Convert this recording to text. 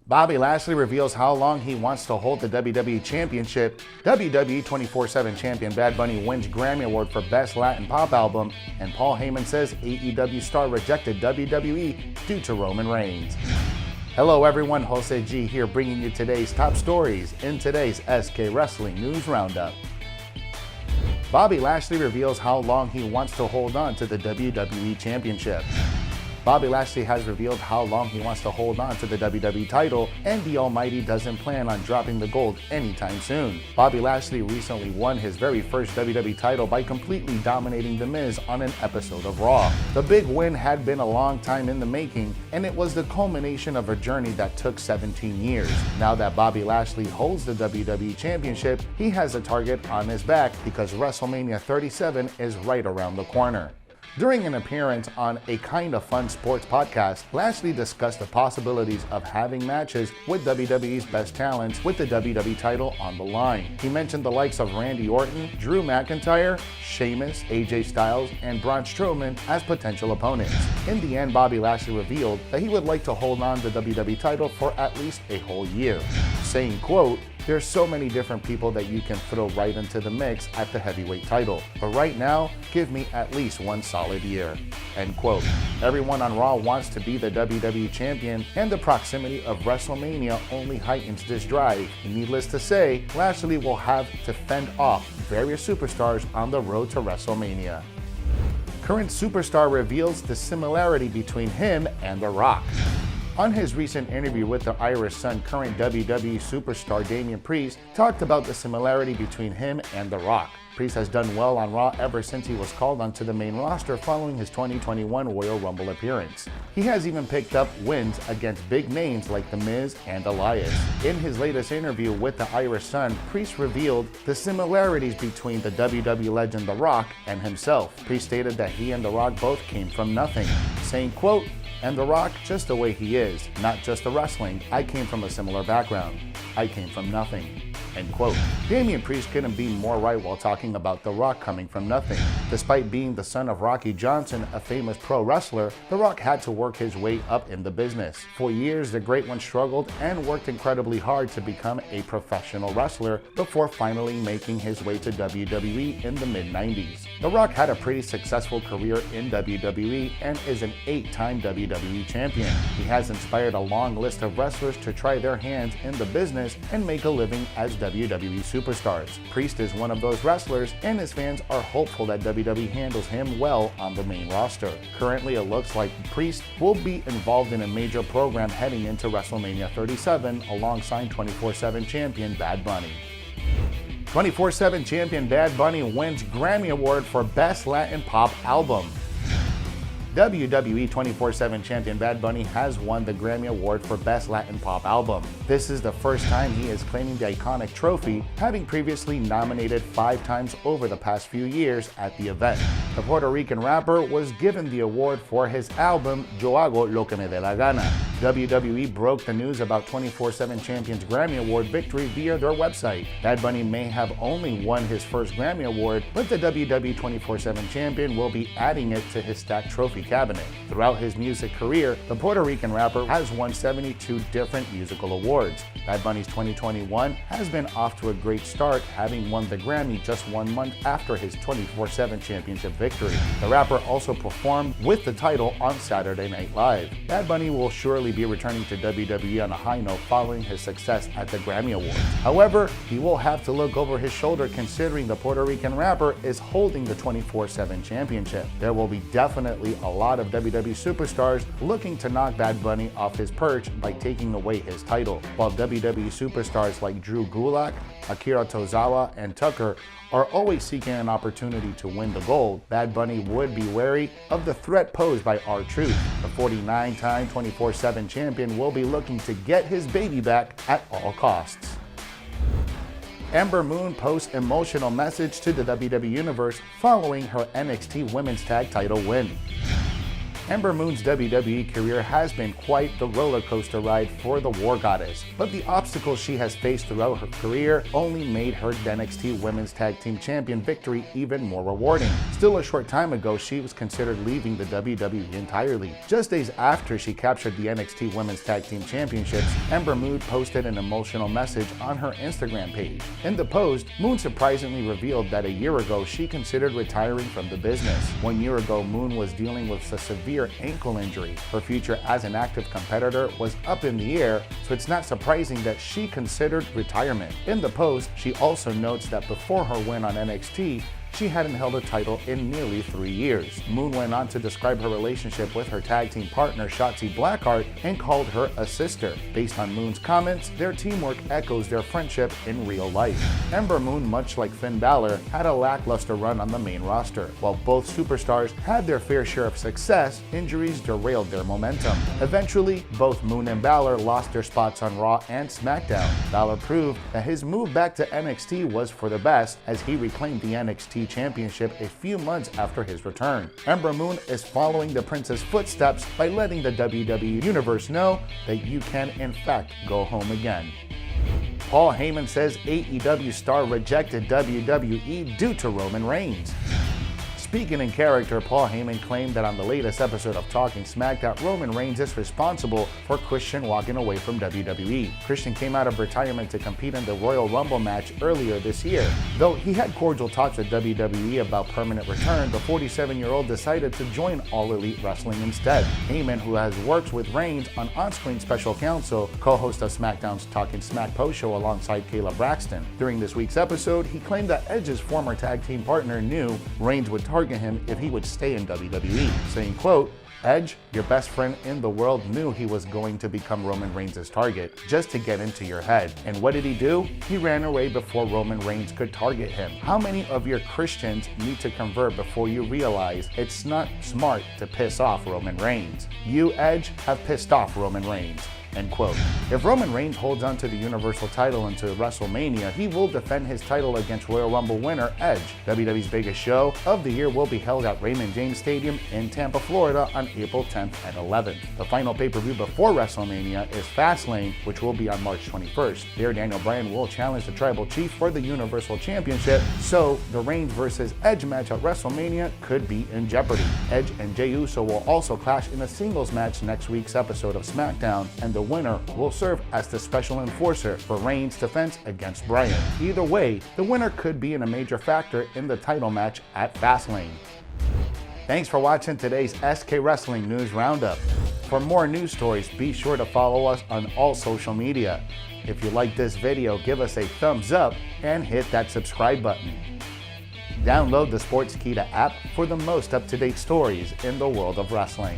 Bobby Lashley reveals how long he wants to hold the WWE Championship. WWE 24/7 champion Bad Bunny wins Grammy Award for Best Latin Pop Album. And Paul Heyman says AEW star rejected WWE due to Roman Reigns. Hello everyone, Jose G here bringing you today's top stories in today's SK Wrestling News Roundup. Bobby Lashley reveals how long he wants to hold on to the WWE Championship. Bobby Lashley has revealed how long he wants to hold on to the WWE title, and the Almighty doesn't plan on dropping the gold anytime soon. Bobby Lashley recently won his very first WWE title by completely dominating The Miz on an episode of Raw. The big win had been a long time in the making, and it was the culmination of a journey that took 17 years. Now that Bobby Lashley holds the WWE Championship, he has a target on his back because WrestleMania 37 is right around the corner. During an appearance on a Kinda Fun Sports podcast, Lashley discussed the possibilities of having matches with WWE's best talents with the WWE title on the line. He mentioned the likes of Randy Orton, Drew McIntyre, Sheamus, AJ Styles, and Braun Strowman as potential opponents. In the end, Bobby Lashley revealed that he would like to hold on to the WWE title for at least a whole year, saying, quote, "There's so many different people that you can throw right into the mix at the heavyweight title. But right now, give me at least one solid year." End quote. Everyone on Raw wants to be the WWE champion, and the proximity of WrestleMania only heightens this drive. Needless to say, Lashley will have to fend off various superstars on the road to WrestleMania. Current superstar reveals the similarity between him and The Rock. On his recent interview with the Irish Sun, current WWE superstar Damian Priest talked about the similarity between him and The Rock. Priest has done well on Raw ever since he was called onto the main roster following his 2021 Royal Rumble appearance. He has even picked up wins against big names like The Miz and Elias. In his latest interview with the Irish Sun, Priest revealed the similarities between the WWE legend The Rock and himself. Priest stated that he and The Rock both came from nothing, saying, quote, "And The Rock, just the way he is, not just the wrestling. I came from a similar background. I came from nothing." End quote. Damian Priest couldn't be more right while talking about The Rock coming from nothing. Despite being the son of Rocky Johnson, a famous pro wrestler, The Rock had to work his way up in the business. For years, the Great One struggled and worked incredibly hard to become a professional wrestler before finally making his way to WWE in the mid-90s. The Rock had a pretty successful career in WWE and is an 8-time WWE champion. He has inspired a long list of wrestlers to try their hands in the business and make a living as WWE superstars. Priest is one of those wrestlers, and his fans are hopeful that WWE handles him well on the main roster. Currently, it looks like Priest will be involved in a major program heading into WrestleMania 37 alongside 24/7 champion Bad Bunny. 24/7 champion Bad Bunny wins Grammy Award for Best Latin Pop Album. WWE 24/7 champion Bad Bunny has won the Grammy Award for Best Latin Pop Album. This is the first time he is claiming the iconic trophy, having previously nominated 5 times over the past few years at the event. The Puerto Rican rapper was given the award for his album Yo Hago Lo Que Me De La Gana. WWE broke the news about 24/7 champion's Grammy Award victory via their website. Bad Bunny may have only won his first Grammy Award, but the WWE 24/7 champion will be adding it to his stacked trophy cabinet. Throughout his music career, the Puerto Rican rapper has won 72 different musical awards. Bad Bunny's 2021 has been off to a great start, having won the Grammy just 1 month after his 24/7 championship victory. The rapper also performed with the title on Saturday Night Live. Bad Bunny will surely be returning to WWE on a high note following his success at the Grammy Awards. However, he will have to look over his shoulder considering the Puerto Rican rapper is holding the 24/7 championship. There will be definitely a lot of WWE superstars looking to knock Bad Bunny off his perch by taking away his title. While WWE superstars like Drew Gulak, Akira Tozawa, and Tucker are always seeking an opportunity to win the gold, Bad Bunny would be wary of the threat posed by R-Truth. The 49-time 24/7 champion will be looking to get his baby back at all costs. Ember Moon posts emotional message to the WWE Universe following her NXT Women's Tag Title win. Ember Moon's WWE career has been quite the roller coaster ride for the War Goddess, but the obstacles she has faced throughout her career only made her NXT Women's Tag Team Champion victory even more rewarding. Still, a short time ago, she was considered leaving the WWE entirely. Just days after she captured the NXT Women's Tag Team Championships, Ember Moon posted an emotional message on her Instagram page. In the post, Moon surprisingly revealed that a year ago she considered retiring from the business. 1 year ago, Moon was dealing with a severe ankle injury. Her future as an active competitor was up in the air, so it's not surprising that she considered retirement. In the post, she also notes that before her win on NXT, she hadn't held a title in nearly 3 years. Moon went on to describe her relationship with her tag team partner Shotzi Blackheart and called her a sister. Based on Moon's comments, their teamwork echoes their friendship in real life. Ember Moon, much like Finn Balor, had a lackluster run on the main roster. While both superstars had their fair share of success, injuries derailed their momentum. Eventually, both Moon and Balor lost their spots on Raw and SmackDown. Balor proved that his move back to NXT was for the best, as he reclaimed the NXT Championship a few months after his return. Ember Moon is following the Prince's footsteps by letting the WWE Universe know that you can in fact go home again. Paul Heyman says AEW star rejected WWE due to Roman Reigns. Speaking in character, Paul Heyman claimed that on the latest episode of Talking Smack that Roman Reigns is responsible for Christian walking away from WWE. Christian came out of retirement to compete in the Royal Rumble match earlier this year. Though he had cordial talks with WWE about permanent return, the 47-year-old decided to join All Elite Wrestling instead. Heyman, who has worked with Reigns on On-Screen Special Counsel, co-host of SmackDown's Talking Smack post show alongside Kayla Braxton. During this week's episode, he claimed that Edge's former tag team partner knew Reigns would target him if he would stay in WWE, saying, quote, "Edge, your best friend in the world, knew he was going to become Roman Reigns' target just to get into your head. And what did he do? He ran away before Roman Reigns could target him. How many of your Christians need to convert before you realize it's not smart to piss off Roman Reigns? You, Edge, have pissed off Roman Reigns." End quote. If Roman Reigns holds on to the Universal title until WrestleMania, he will defend his title against Royal Rumble winner Edge. WWE's biggest show of the year will be held at Raymond James Stadium in Tampa, Florida on April 10th and 11th. The final pay-per-view before WrestleMania is Fastlane, which will be on March 21st. There, Daniel Bryan will challenge the Tribal Chief for the Universal Championship, so the Reigns versus Edge match at WrestleMania could be in jeopardy. Edge and Jey Uso will also clash in a singles match next week's episode of SmackDown, and the winner will serve as the special enforcer for Reigns' defense against Bryan. Either way, the winner could be a major factor in the title match at Fastlane. Thanks for watching today's SK Wrestling News Roundup. For more news stories, be sure to follow us on all social media. If you like this video, give us a thumbs up and hit that subscribe button. Download the Sportskeeda app for the most up-to-date stories in the world of wrestling.